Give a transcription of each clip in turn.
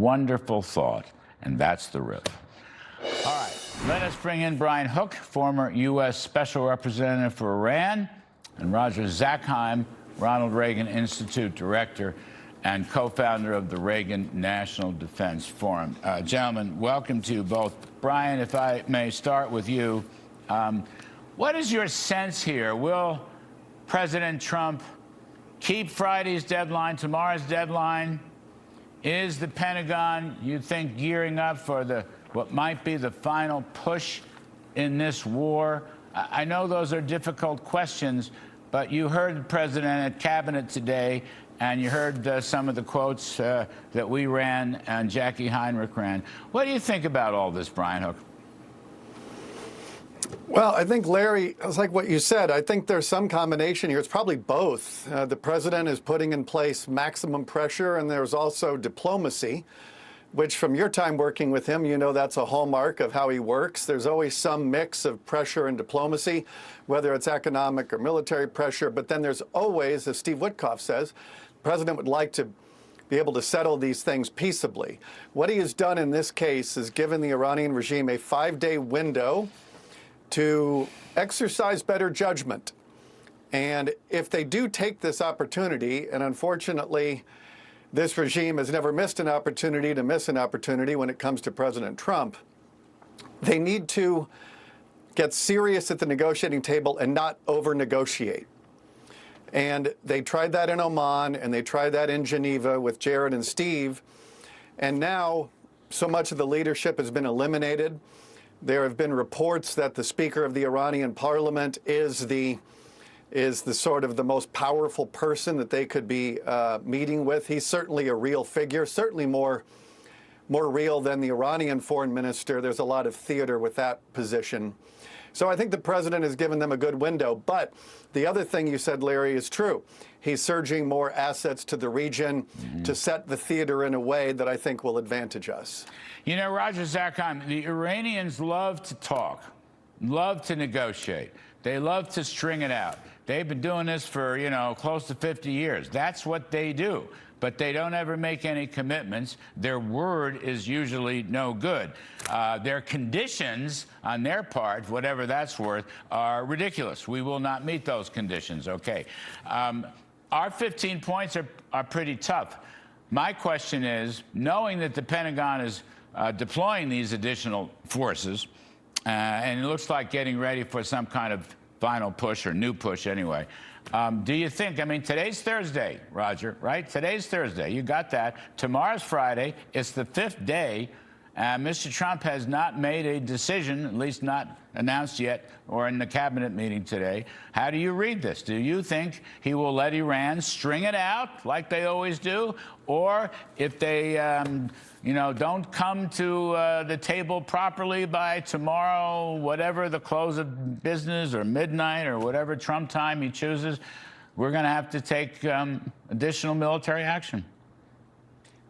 wonderful thought. And that's the riff. All right, let us bring in Brian Hook, former U.S. Special Representative for Iran, and Roger Zakheim, Ronald Reagan Institute Director and co-founder of the Reagan National Defense Forum. Gentlemen, welcome to you both. Brian, if I may start with you, what is your sense here? Will President Trump keep Friday's deadline, tomorrow's deadline? Is the Pentagon, you think, gearing up for what might be the final push in this war? I know those are difficult questions, but you heard the president at Cabinet today, and you heard some of the quotes that we ran and Jackie Heinrich ran. What do you think about all this, Brian Hook? Well, I think, Larry, it's like what you said. I think there's some combination here. It's probably both. The president is putting in place maximum pressure, and there's also diplomacy, which from your time working with him, you know that's a hallmark of how he works. There's always some mix of pressure and diplomacy, whether it's economic or military pressure. But then there's always, as Steve Witkoff says, the president would like to be able to settle these things peaceably. What he has done in this case is given the Iranian regime a 5-day window to exercise better judgment. And if they do take this opportunity, and unfortunately, this regime has never missed an opportunity to miss an opportunity when it comes to President Trump, they need to get serious at the negotiating table and not over-negotiate. And they tried that in Oman, and they tried that in Geneva with Jared and Steve. And now, so much of the leadership has been eliminated. There have been reports that the Speaker of the Iranian Parliament is the sort of the most powerful person that they could be meeting with. He's certainly a real figure, certainly more real than the Iranian foreign minister. There's a lot of theater with that position. So I think the president has given them a good window. But the other thing you said, Larry, is true. He's surging more assets to the region to set the theater in a way that I think will advantage us. You know, Roger Zakheim, the Iranians love to talk, love to negotiate. They love to string it out. They've been doing this for, you know, close to 50 years. That's what they do. But they don't ever make any commitments. Their word is usually no good. Their conditions on their part, whatever that's worth, are ridiculous. We will not meet those conditions. Okay. Our 15 points are pretty tough. My question is, knowing that the Pentagon is deploying these additional forces, and it looks like getting ready for some kind of final push or new push anyway. Do you think, I mean, today's Thursday, Roger, right? Today's Thursday. You got that. Tomorrow's Friday. It's the 5th day. Mr. Trump has not made a decision, at least not announced yet, or in the cabinet meeting today. How do you read this? Do you think he will let Iran string it out like they always do? Or if they, you know, don't come to the table properly by tomorrow, whatever the close of business or midnight or whatever Trump time he chooses, we're going to have to take additional military action?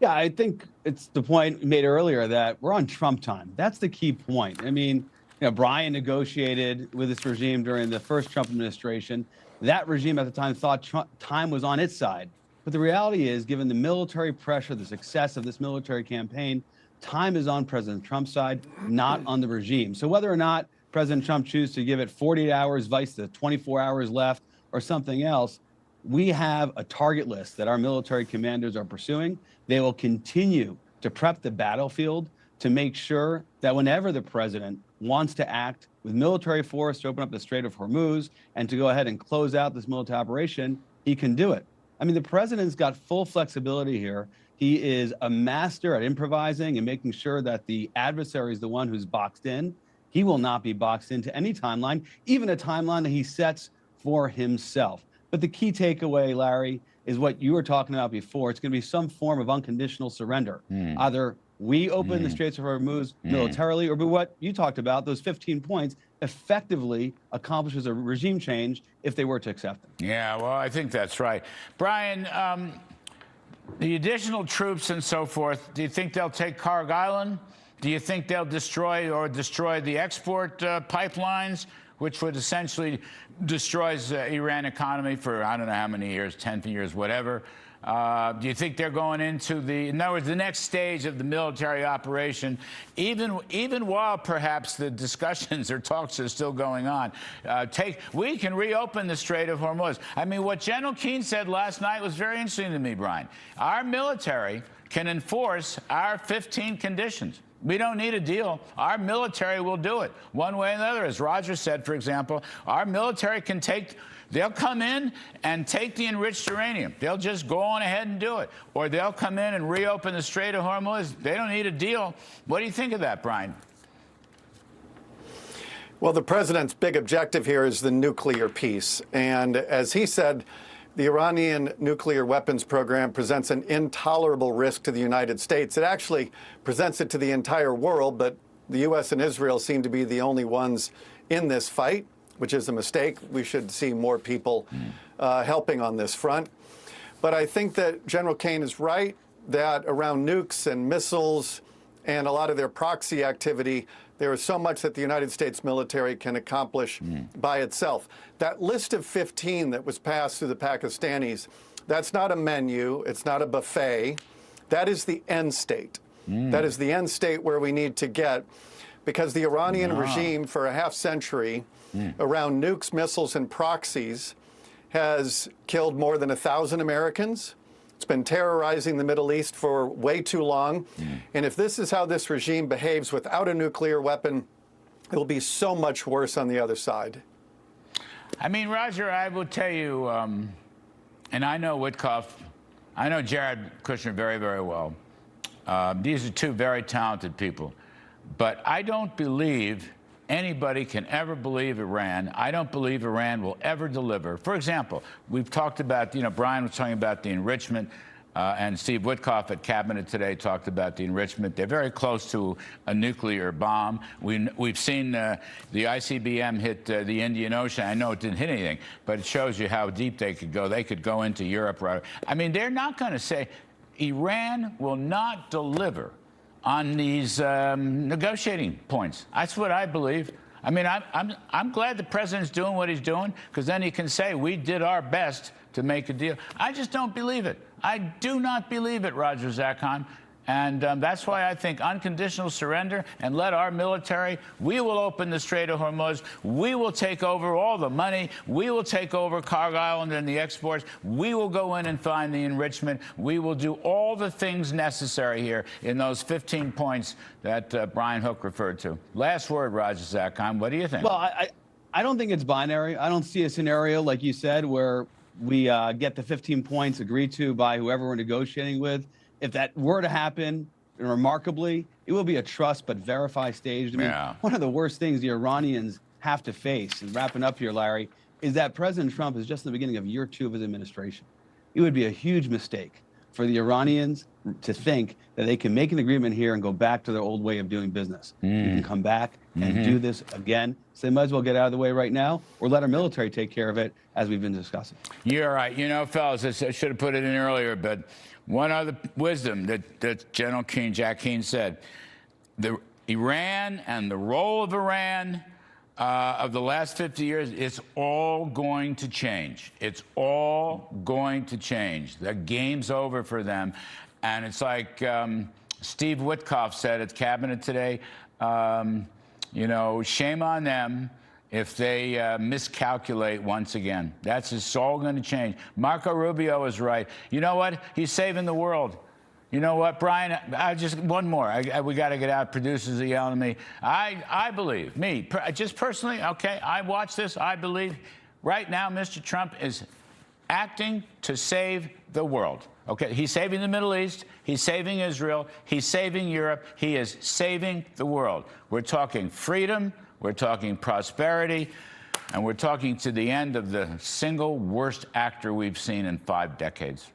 Yeah, I think it's the point made earlier that we're on Trump time. That's the key point. I mean, you know, Brian negotiated with this regime during the first Trump administration. That regime at the time thought time was on its side. But the reality is, given the military pressure, the success of this military campaign, time is on President Trump's side, not on the regime. So whether or not President Trump chooses to give it 48 hours, vice the 24 hours left, or something else, we have a target list that our military commanders are pursuing. They will continue to prep the battlefield to make sure that whenever the president wants to act with military force to open up the Strait of Hormuz and to go ahead and close out this military operation, he can do it. I mean, the president's got full flexibility here. He is a master at improvising and making sure that the adversary is the one who's boxed in. He will not be boxed into any timeline, even a timeline that he sets for himself. But the key takeaway, Larry, is what you were talking about before. It's going to be some form of unconditional surrender. Either we open the Straits of Hormuz militarily, or what you talked about, those 15 points, effectively accomplishes a regime change if they were to accept them. Yeah, well, I think that's right. Brian, the additional troops and so forth, do you think they'll take Karg Island? Do you think they'll destroy the export pipelines, which would essentially destroys Iran economy for I don't know how many years, 10 years, whatever? Do you think they're going into in other words, the next stage of the military operation, even while perhaps the discussions or talks are still going on? We can reopen the Strait of Hormuz. I mean, what General Keane said last night was very interesting to me, Brian. Our military can enforce our 15 conditions. We don't need a deal. Our military will do it one way or another. As Roger said, for example, our military can they'll come in and take the enriched uranium. They'll just go on ahead and do it. Or they'll come in and reopen the Strait of Hormuz. They don't need a deal. What do you think of that, Brian? Well, the president's big objective here is the nuclear piece. And as he said, the Iranian nuclear weapons program presents an intolerable risk to the United States. It actually presents it to the entire world, but the U.S. and Israel seem to be the only ones in this fight, which is a mistake. We should see more people helping on this front. But I think that General Keane is right that around nukes and missiles and a lot of their proxy activity, there is so much that the United States military can accomplish by itself. That list of 15 that was passed through the Pakistanis, that's not a menu, it's not a buffet. That is the end state. That is the end state where we need to get, because the Iranian regime for a half century around nukes, missiles, and proxies has killed more than 1,000 Americans. It's been terrorizing the Middle East for way too long. And if this is how this regime behaves without a nuclear weapon, it will be so much worse on the other side. I mean, Roger, I will tell you, and I know Witkoff, I know Jared Kushner very, very well. These are two very talented people. But I don't believe anybody can ever believe Iran. I don't believe Iran will ever deliver. For example, we've talked about, Brian was talking about the enrichment, and Steve Witkoff at Cabinet today talked about the enrichment. They're very close to a nuclear bomb. We've seen the ICBM hit the Indian Ocean. I know it didn't hit anything, but it shows you how deep they could go. They could go into Europe. I mean, they're not going to say, Iran will not deliver on these negotiating points. That's what I believe. I mean, I'm glad the president's doing what he's doing, because then he can say we did our best to make a deal. I just don't believe it. I do not believe it, Roger Zakheim. And that's why I think unconditional surrender and let our military, we will open the Strait of Hormuz. We will take over all the money. We will take over Carg Island and the exports. We will go in and find the enrichment. We will do all the things necessary here in those 15 points that Brian Hook referred to. Last word, Roger Zakheim. What do you think? Well, I don't think it's binary. I don't see a scenario, like you said, where we get the 15 points agreed to by whoever we're negotiating with. If that were to happen, remarkably, it will be a trust but verify stage. I mean, one of the worst things the Iranians have to face, and wrapping up here, Larry, is that President Trump is just in the beginning of year 2 of his administration. It would be a huge mistake for the Iranians to think that they can make an agreement here and go back to their old way of doing business. You can come back and do this again. So they might as well get out of the way right now, or let our military take care of it, as we've been discussing. You're right. Fellas, I should have put it in earlier, but one other wisdom that General Keane, Jack Keane, said, Iran and the role of Iran of the last 50 years, it's all going to change. It's all going to change. The game's over for them. And it's like Steve Witkoff said at Cabinet today, shame on them if they miscalculate once again. It's all going to change. Marco Rubio is right. You know what? He's saving the world. You know what, Brian? One more. We got to get out. Producers are yelling at me. I believe, just personally, okay, I watch this. I believe right now Mr. Trump is acting to save the world. Okay, he's saving the Middle East. He's saving Israel. He's saving Europe. He is saving the world. We're talking freedom. We're talking prosperity. And we're talking to the end of the single worst actor we've seen in 5 decades.